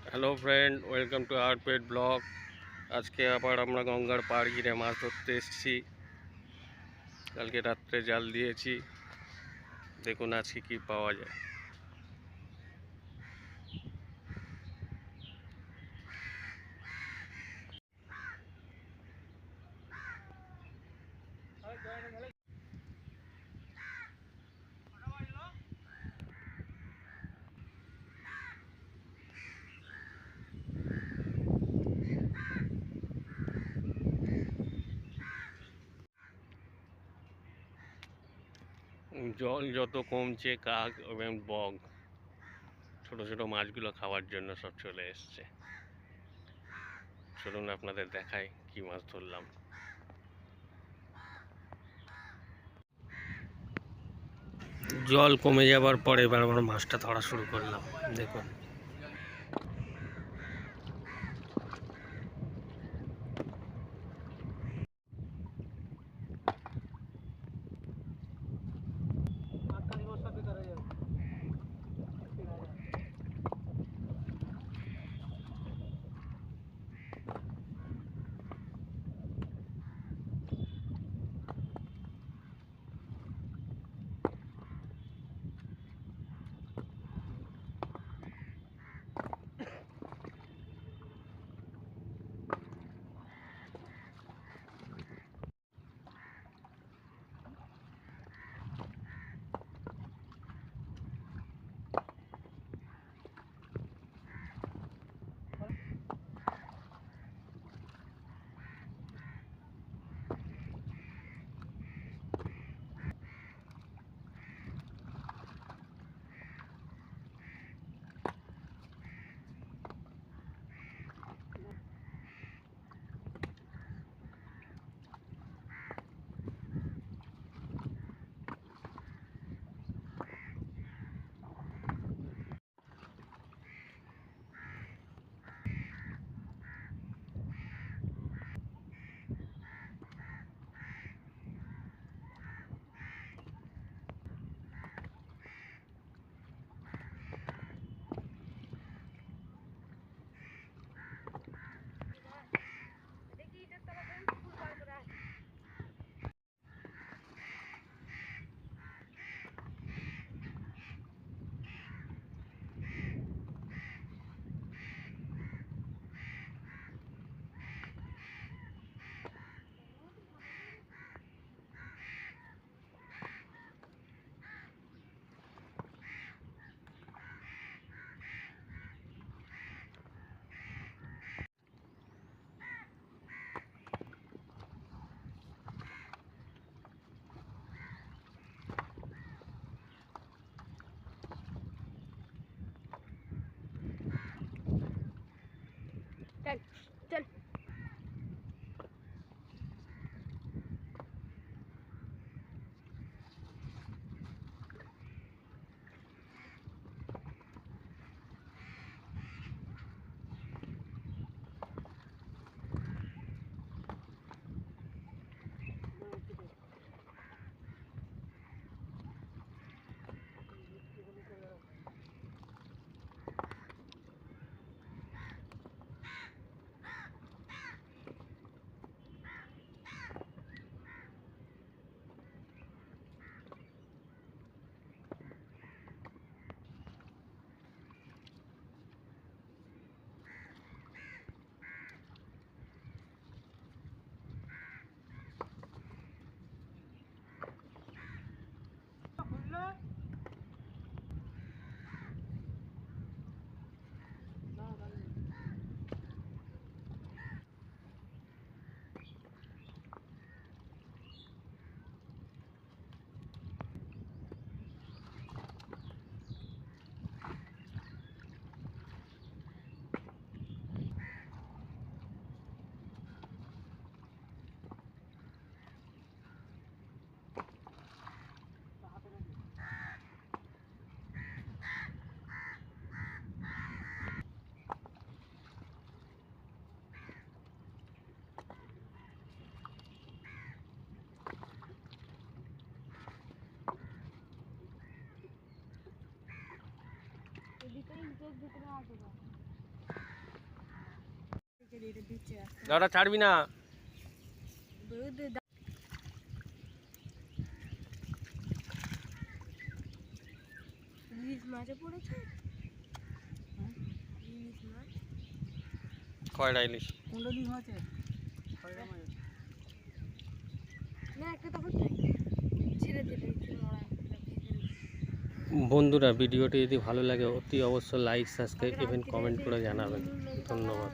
Hello friend, welcome to our pet blog. আজকে আবার আমরা গঙ্গার পাড় ঘিরে মাছ ধরতে এসেছি। কালকে রাত্রে জাল দিয়েছি, দেখুন আজকে কি পাওয়া যায়। জল যত কমছে, কাক এবং বগ ছোট ছোট মাছগুলো খাওয়ার জন্য সব চলে এসছে। চলুন আপনাদের দেখাই কি মাছ ধরলাম। জল কমে যাবার পরে এবার আমরা মাছটা ধরা শুরু করলাম, দেখুন। দাদা ছাড়বি না। কয়টা ইলিশ? বন্ধুরা, ভিডিওটি যদি ভালো লাগে অতি অবশ্যই লাইক, সাবস্ক্রাইব এবং কমেন্ট করে জানাবেন। ধন্যবাদ।